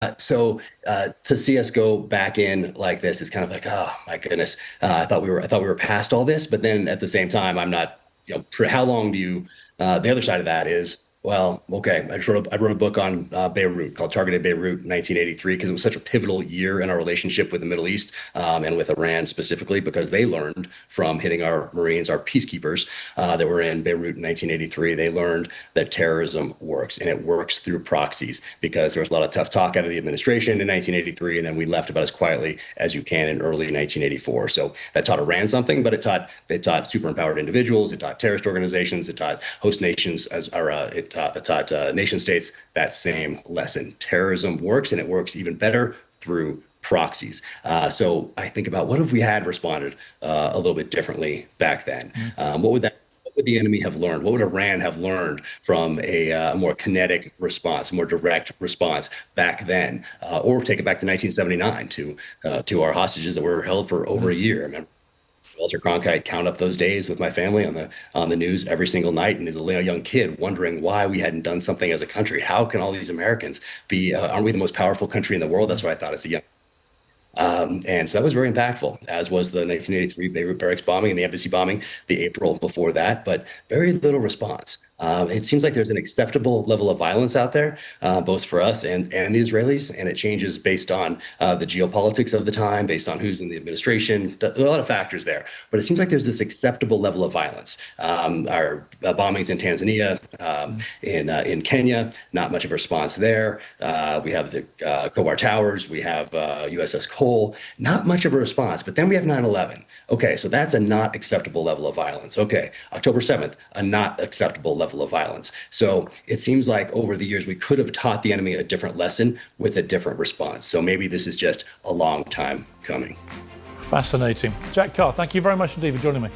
To see us go back in like this is kind of like, oh my goodness. I thought we were past all this, but then at the same time, I'm not, how long do you, the other side of that is, well, okay, I wrote a book on Beirut called Targeted Beirut 1983 because it was such a pivotal year in our relationship with the Middle East and with Iran specifically because they learned from hitting our Marines, our peacekeepers that were in Beirut in 1983. They learned that terrorism works and it works through proxies because there was a lot of tough talk out of the administration in 1983, and then we left about as quietly as you can in early 1984. So that taught Iran something, but it taught super empowered individuals, it taught terrorist organizations, it taught host nations it taught nation states that same lesson. Terrorism works, and it works even better through proxies. So I think about what if we had responded a little bit differently back then? What would the enemy have learned? What would Iran have learned from a more kinetic response, a more direct response back then? Or take it back to 1979 to our hostages that were held for over a year. I remember Walter Cronkite count up those days with my family on the news every single night, and as a young kid wondering why we hadn't done something as a country. How can all these Americans be? Aren't we the most powerful country in the world? That's what I thought as a young. And so that was very impactful, as was the 1983 Beirut barracks bombing and the embassy bombing the April before that, but very little response. It seems like there's an acceptable level of violence out there, both for us and the Israelis, and it changes based on the geopolitics of the time, based on who's in the administration. There are a lot of factors there, but it seems like there's this acceptable level of violence. Our bombings in Tanzania, in Kenya, not much of a response there. We have the Khobar Towers, we have USS Cole, not much of a response. But then we have 9/11. Okay, so that's a not acceptable level of violence. Okay, October 7th, a not acceptable level of violence. So it seems like over the years, we could have taught the enemy a different lesson with a different response. So maybe this is just a long time coming. Fascinating. Jack Carr, thank you very much indeed for joining me.